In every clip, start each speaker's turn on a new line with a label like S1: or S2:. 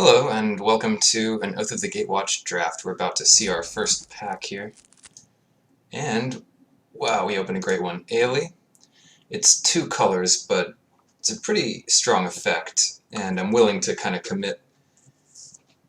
S1: Hello, and welcome to an Oath of the Gatewatch draft. We're about to see our first pack here. And, wow, we open a great one. Ailey. It's two colors, but it's a pretty strong effect, and I'm willing to kind of commit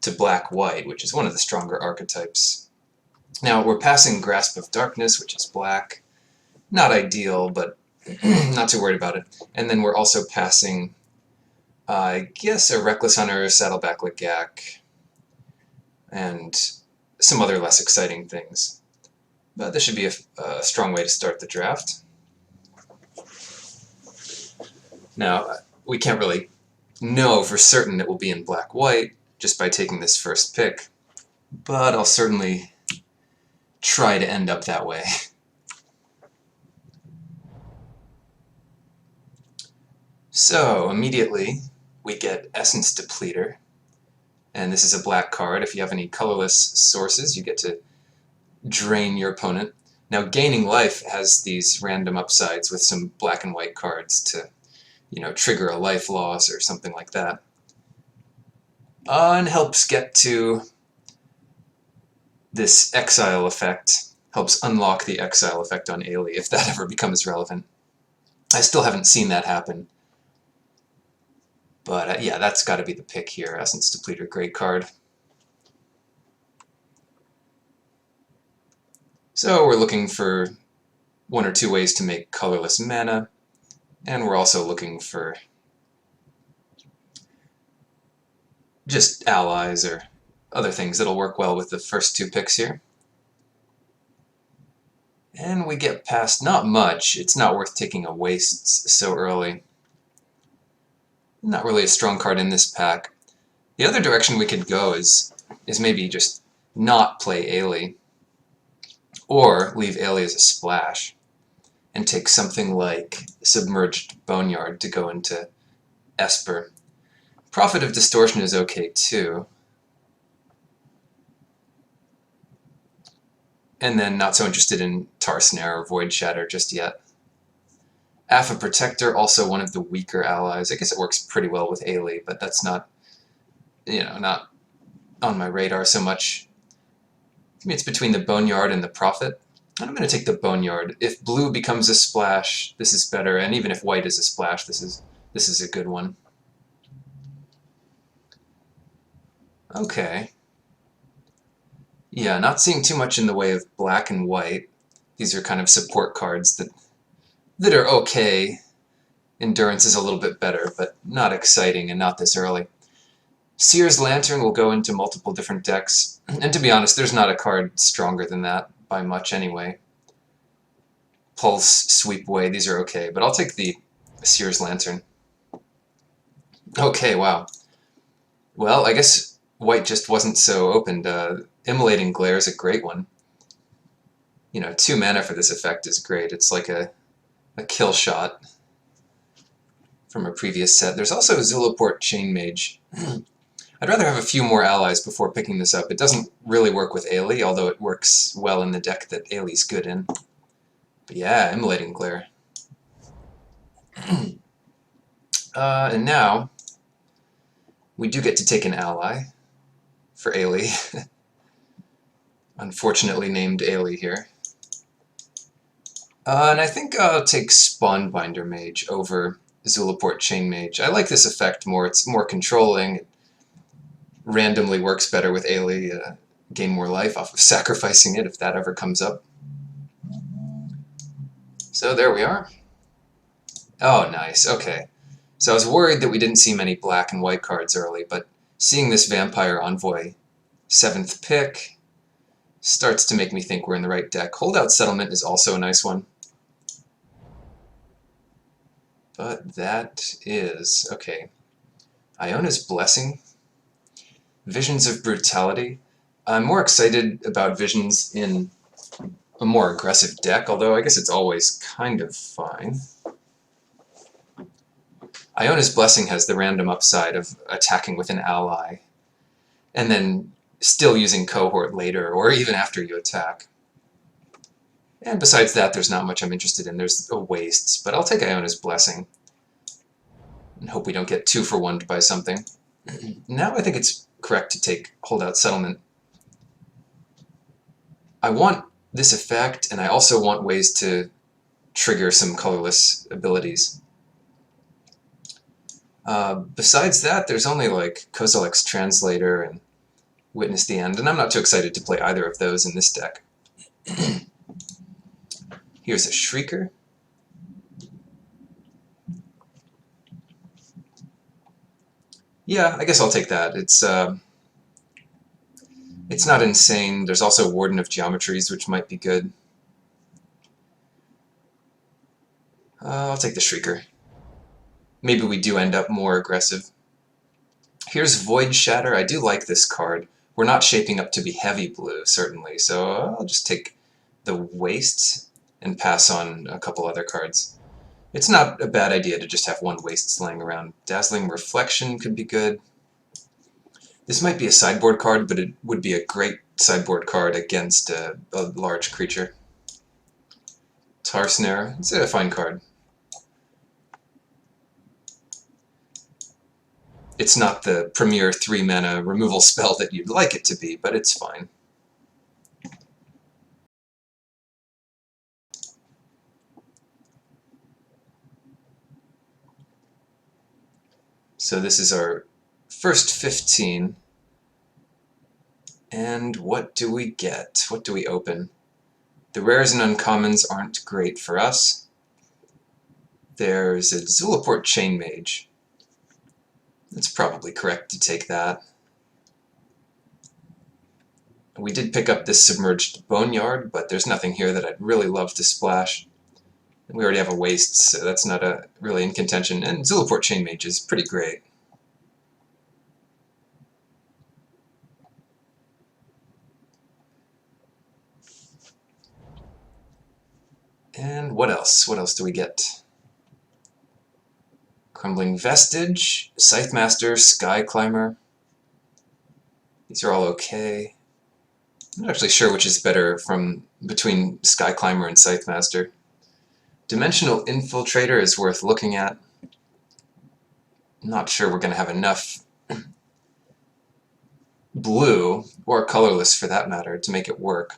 S1: to black-white, which is one of the stronger archetypes. Now, we're passing Grasp of Darkness, which is black. Not ideal, but not too worried about it. And then we're also passing, I guess, a Reckless Hunter, Saddleback Lagak, and some other less exciting things. But this should be a strong way to start the draft. Now, we can't really know for certain it will be in black-white just by taking this first pick, but I'll certainly try to end up that way. So, immediately, we get Essence Depleter, and this is a black card. If you have any colorless sources, you get to drain your opponent. Now, Gaining Life has these random upsides with some black and white cards to, trigger a life loss or something like that. And helps get to this exile effect, helps unlock the exile effect on Ailey, if that ever becomes relevant. I still haven't seen that happen. But yeah, that's got to be the pick here. Essence Depleter, great card. So we're looking for one or two ways to make colorless mana, and we're also looking for just allies or other things that'll work well with the first two picks here. And we get past not much. It's not worth taking a Wastes so early. Not really a strong card in this pack. The other direction we could go is maybe just not play Ailey, or leave Ailey as a splash, and take something like Submerged Boneyard to go into Esper. Prophet of Distortion is okay too. And then not so interested in Tar Snare or Void Shatter just yet. Alpha Protector, also one of the weaker allies. I guess it works pretty well with Ailey, but that's not, not on my radar so much. Maybe it's between the Boneyard and the Prophet. And I'm going to take the Boneyard. If blue becomes a splash, this is better, and even if white is a splash, this is a good one. Okay. Yeah, not seeing too much in the way of black and white. These are kind of support cards that are okay. Endurance is a little bit better, but not exciting and not this early. Seer's Lantern will go into multiple different decks, and to be honest, there's not a card stronger than that by much anyway. Pulse, Sweep Away, these are okay, but I'll take the Seer's Lantern. Okay, wow. Well, I guess white just wasn't so opened. Immolating Glare is a great one. 2 mana for this effect is great. It's like a kill shot from a previous set. There's also Zulaport Chain Mage. I'd rather have a few more allies before picking this up. It doesn't really work with Ailey, although it works well in the deck that Ailey's good in. But yeah, Immolating Glare. And now, we do get to take an ally for Ailey. Unfortunately named Ailey here. And I think I'll take Spawnbinder Mage over Zulaport Chain Mage. I like this effect more. It's more controlling. It randomly works better with Ailey. Gain more life off of sacrificing it if that ever comes up. So there we are. Oh, nice. Okay. So I was worried that we didn't see many black and white cards early, but seeing this Vampire Envoy 7th pick starts to make me think we're in the right deck. Holdout Settlement is also a nice one. But that is... okay. Iona's Blessing. Visions of Brutality. I'm more excited about Visions in a more aggressive deck, although I guess it's always kind of fine. Iona's Blessing has the random upside of attacking with an ally, and then still using Cohort later, or even after you attack. And besides that, there's not much I'm interested in. There's a Wastes, but I'll take Iona's Blessing. And hope we don't get 2-for-1'd by something. Now I think it's correct to take Holdout Settlement. I want this effect, and I also want ways to trigger some colorless abilities. Besides that, there's only like Kozilek's Translator and Witness the End, and I'm not too excited to play either of those in this deck. Here's a Shrieker. Yeah, I guess I'll take that. It's not insane. There's also Warden of Geometries, which might be good. I'll take the Shrieker. Maybe we do end up more aggressive. Here's Void Shatter. I do like this card. We're not shaping up to be heavy blue, certainly, so I'll just take the Waste and pass on a couple other cards. It's not a bad idea to just have one Waste laying around. Dazzling Reflection could be good. This might be a sideboard card, but it would be a great sideboard card against a large creature. Tar Snare, it's a fine card. It's not the premier 3-mana removal spell that you'd like it to be, but it's fine. So this is our first 15. And what do we get? What do we open? The rares and uncommons aren't great for us. There's a Zulaport Chain Mage. It's probably correct to take that. We did pick up this Submerged Boneyard, but there's nothing here that I'd really love to splash. We already have a Waste, so that's not really in contention. And Zulaport Chain Mage is pretty great. And what else? What else do we get? Crumbling Vestige, Scythemaster, Sky Climber. These are all okay. I'm not actually sure which is better between Sky Climber and Scythemaster. Dimensional Infiltrator is worth looking at. I'm not sure we're going to have enough blue, or colorless for that matter, to make it work.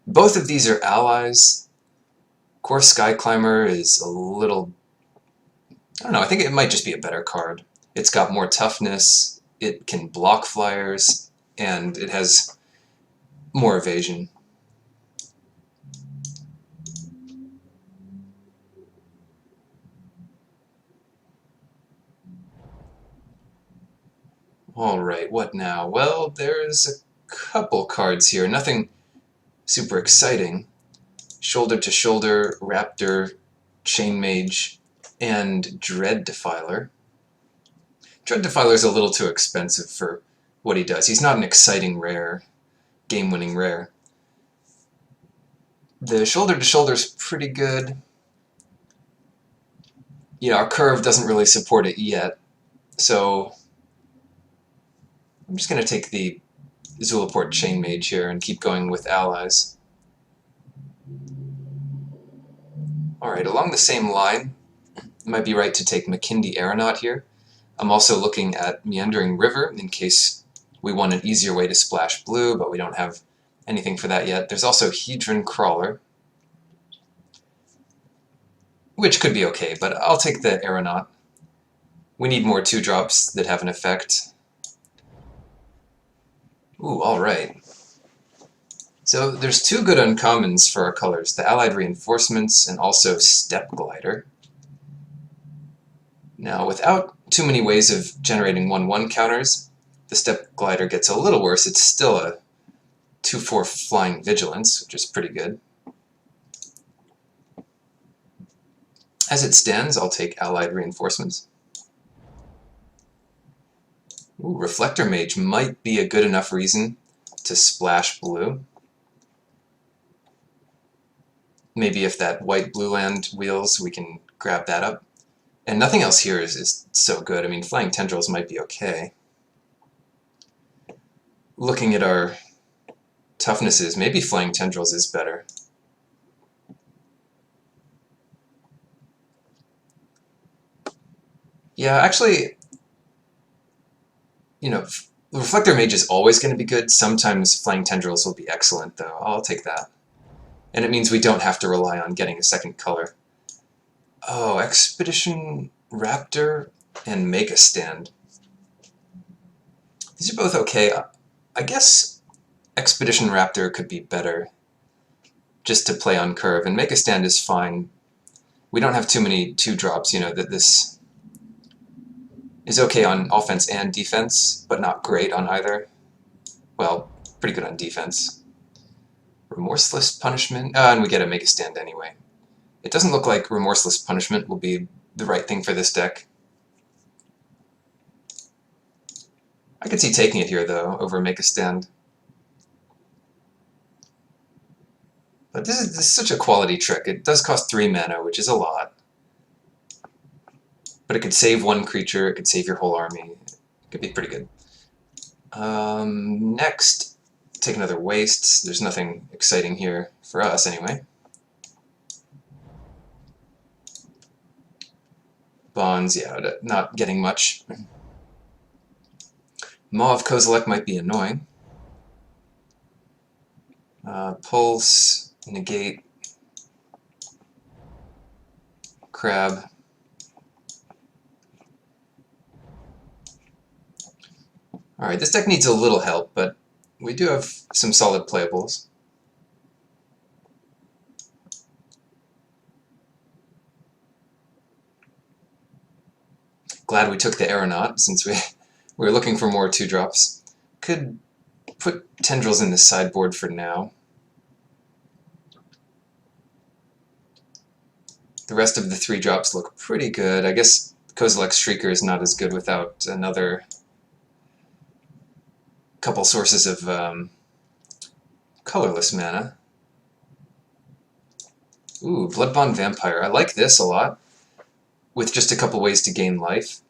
S1: Both of these are allies. Of course, Sky Climber is a little... I don't know, I think it might just be a better card. It's got more toughness, it can block flyers, and it has more evasion. Alright, what now? Well, there's a couple cards here, nothing super exciting. Shoulder to Shoulder, Raptor, Chain Mage, and Dread Defiler. Dread Defiler is a little too expensive for what he does. He's not an exciting rare, game-winning rare. The Shoulder to Shoulder is pretty good. You know, our curve doesn't really support it yet, so I'm just going to take the Zulaport Chain Mage here and keep going with allies. Alright, along the same line, it might be right to take Makindi Aeronaut here. I'm also looking at Meandering River in case we want an easier way to splash blue, but we don't have anything for that yet. There's also Hedron Crawler, which could be okay, but I'll take the Aeronaut. We need more 2-drops that have an effect. Ooh, alright. So there's 2 good uncommons for our colors, the Allied Reinforcements and also Step Glider. Now, without too many ways of generating 1/1 counters, the Step Glider gets a little worse. It's still a 2/4 Flying Vigilance, which is pretty good. As it stands, I'll take Allied Reinforcements. Ooh, Reflector Mage might be a good enough reason to splash blue. Maybe if that white-blue land wheels, we can grab that up. And nothing else here is so good. I mean, Flying Tendrils might be okay. Looking at our toughnesses, maybe Flying Tendrils is better. Yeah, actually, you know, Reflector Mage is always going to be good. Sometimes Flying Tendrils will be excellent, though. I'll take that. And it means we don't have to rely on getting a second color. Oh, Expedition Raptor and Mega Stand. These are both okay. I guess Expedition Raptor could be better just to play on curve, and Mega Stand is fine. We don't have too many 2-drops, you know, that this is okay on offense and defense, but not great on either. Well, pretty good on defense. Remorseless Punishment, and we get a Mega Stand anyway. It doesn't look like Remorseless Punishment will be the right thing for this deck. I could see taking it here, though, over Mega Stand. But this is such a quality trick. It does cost 3 mana, which is a lot. But it could save one creature, it could save your whole army. It could be pretty good. Next, take another waste. There's nothing exciting here for us, anyway. Bonds, yeah, not getting much. Maw of Kozilek might be annoying. Pulse, negate, crab. Alright, this deck needs a little help, but we do have some solid playables. Glad we took the Aeronaut, since we were looking for more 2-drops. Could put Tendrils in the sideboard for now. The rest of the 3-drops look pretty good. I guess Kozilek's Shrieker is not as good without another couple sources of colorless mana. Ooh, Bloodbond Vampire. I like this a lot, with just a couple ways to gain life.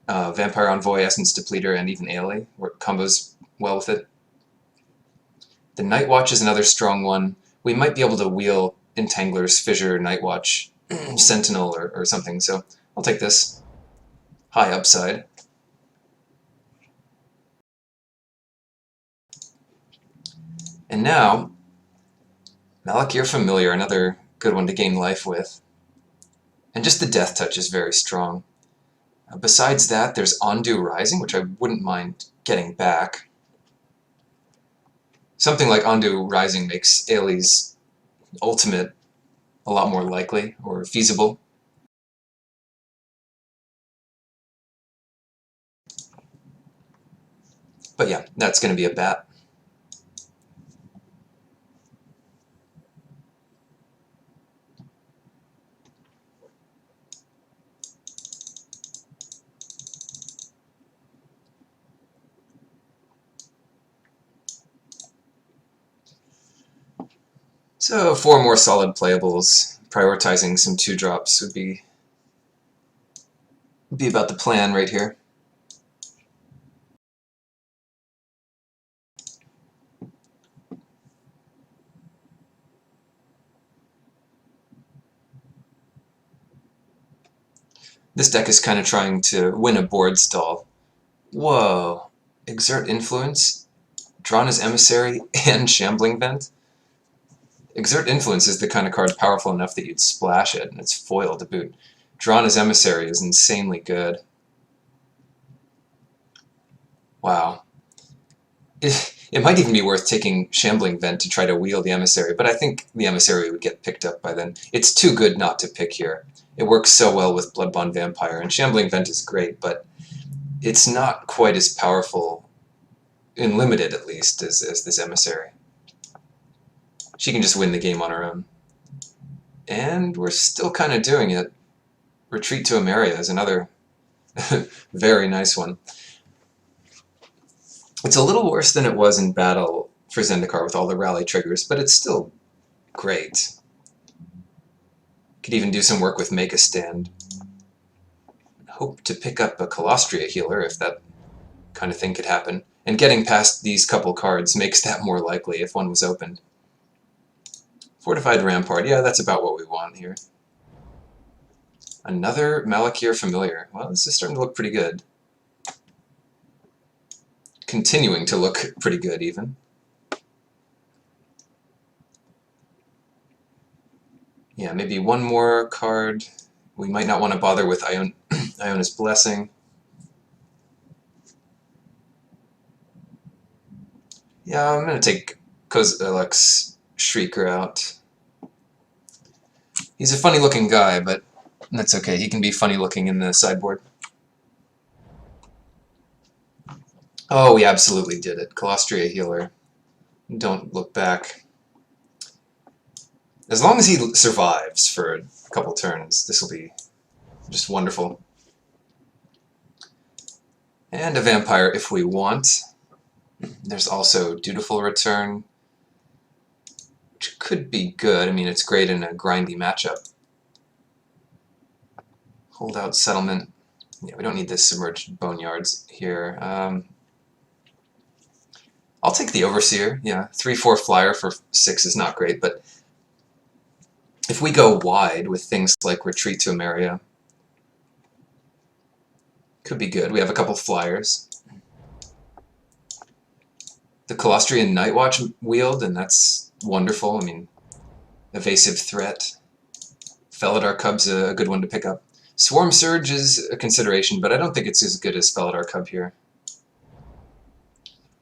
S1: Vampire Envoy, Essence Depleter, and even Ailey, where it combos well with it. The Nightwatch is another strong one. We might be able to wheel Entangler's Fissure, Nightwatch, Sentinel, or something, so I'll take this. High upside. And now, Malakir Familiar, another good one to gain life with. And just the Death Touch is very strong. Besides that, there's Ondu Rising, which I wouldn't mind getting back. Something like Ondu Rising makes Ailey's ultimate a lot more likely or feasible. But yeah, that's going to be a bat. So 4 more solid playables. Prioritizing some 2-drops would be about the plan right here. This deck is kind of trying to win a board stall. Whoa! Exert Influence, drawn as Emissary, and Shambling Vent? Exert Influence is the kind of card powerful enough that you'd splash it, and it's foiled to boot. Drawn as Emissary is insanely good. Wow. It might even be worth taking Shambling Vent to try to wheel the Emissary, but I think the Emissary would get picked up by then. It's too good not to pick here. It works so well with Bloodbond Vampire, and Shambling Vent is great, but it's not quite as powerful, in limited at least, as this Emissary. She can just win the game on her own. And we're still kind of doing it. Retreat to Emeria is another very nice one. It's a little worse than it was in battle for Zendikar with all the rally triggers, but it's still great. Could even do some work with Make a Stand. Hope to pick up a Colostria healer if that kind of thing could happen. And getting past these couple cards makes that more likely if one was opened. Fortified Rampart, yeah, that's about what we want here. Another Malakir familiar. Well, this is starting to look pretty good. Continuing to look pretty good, even. Yeah, maybe one more card. We might not want to bother with Iona's Blessing. Yeah, I'm going to take Kozilek's Shrieker out. He's a funny-looking guy, but that's okay. He can be funny-looking in the sideboard. Oh, we absolutely did it. Colostria Healer. Don't look back. As long as he survives for a couple turns, this will be just wonderful. And a Vampire if we want. There's also Dutiful Return, which could be good. I mean, it's great in a grindy matchup. Holdout Settlement. Yeah, we don't need the Submerged Boneyards here. I'll take the Overseer. Yeah, 3/4 flyer for 6 is not great, but if we go wide with things like Retreat to Emeria, could be good. We have a couple flyers. The Colostrian Nightwatch wield, and that's wonderful. I mean, evasive threat. Felidar Cub's a good one to pick up. Swarm Surge is a consideration, but I don't think it's as good as Felidar Cub here.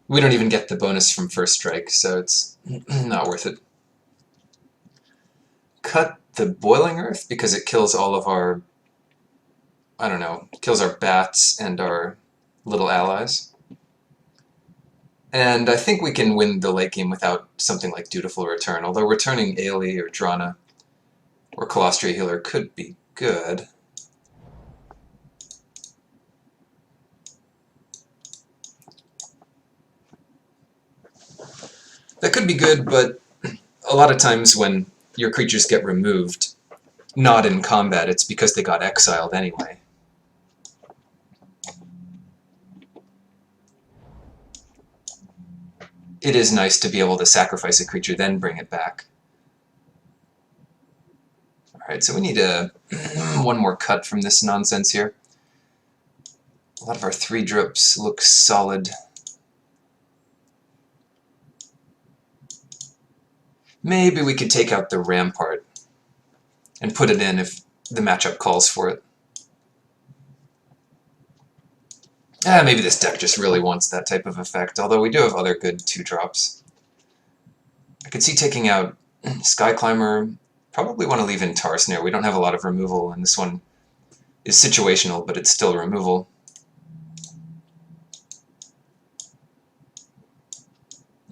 S1: We don't even get the bonus from First Strike, so it's not worth it. Cut the Boiling Earth because it kills all of our, I don't know, kills our bats and our little allies. And I think we can win the late game without something like Dutiful Return, although returning Ailey or Drana or Colostria Healer could be good. That could be good, but a lot of times when your creatures get removed, not in combat, it's because they got exiled anyway. It is nice to be able to sacrifice a creature, then bring it back. Alright, so we need one more cut from this nonsense here. A lot of our 3-drops look solid. Maybe we could take out the Rampart and put it in if the matchup calls for it. Maybe this deck just really wants that type of effect, although we do have other good 2-drops. I could see taking out Sky Climber. Probably want to leave in Tar Snare. We don't have a lot of removal, and this one is situational, but it's still removal.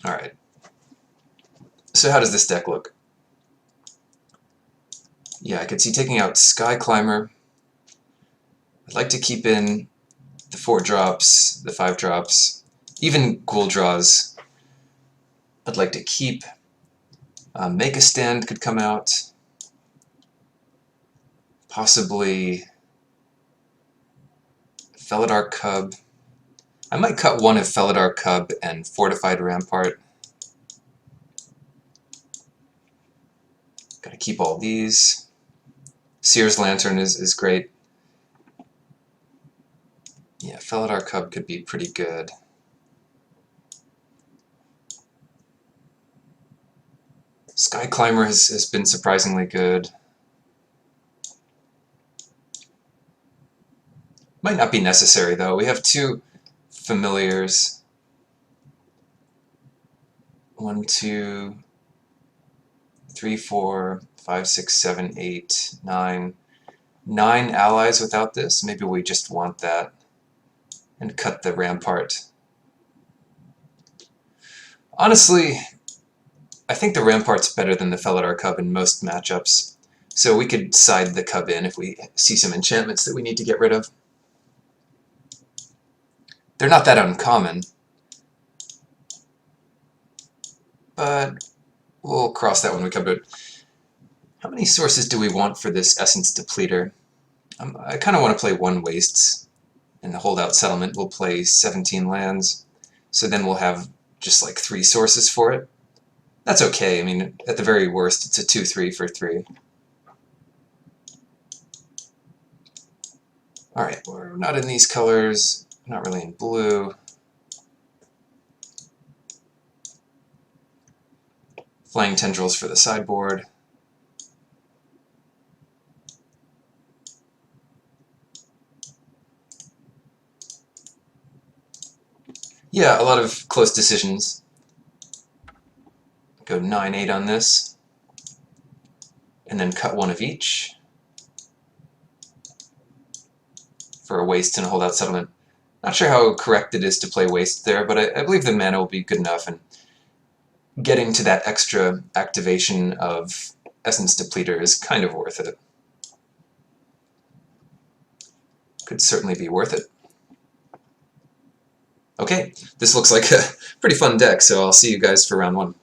S1: Alright. So how does this deck look? Yeah, I could see taking out Sky Climber. I'd like to keep in the 4-drops, the 5-drops, even Ghoul Draws. I'd like to keep. Make a Stand could come out. Possibly Felidar Cub. I might cut one of Felidar Cub and Fortified Rampart. Gotta keep all these. Seer's Lantern is great. Yeah, Felidar Cub could be pretty good. Sky Climber has been surprisingly good. Might not be necessary, though. We have 2 familiars. 1, 2, 3, 4, 5, 6, 7, 8, 9. 9 allies without this. Maybe we just want that. And cut the Rampart. Honestly, I think the Rampart's better than the Felidar Cub in most matchups. So we could side the Cub in if we see some enchantments that we need to get rid of. They're not that uncommon. But we'll cross that when we come to it. How many sources do we want for this Essence Depleter? I kind of want to play 1 Wastes. In the Holdout Settlement, we'll play 17 lands. So then we'll have just like 3 sources for it. That's okay. I mean, at the very worst, it's a 2/3 for 3. Alright, we're not in these colors, not really in blue. Flying tendrils for the sideboard. Yeah, a lot of close decisions. Go 9-8 on this, and then cut one of each for a waste and a holdout settlement. Not sure how correct it is to play waste there, but I believe the mana will be good enough, and getting to that extra activation of Essence Depleter is kind of worth it. Could certainly be worth it. Okay, this looks like a pretty fun deck, so I'll see you guys for round 1.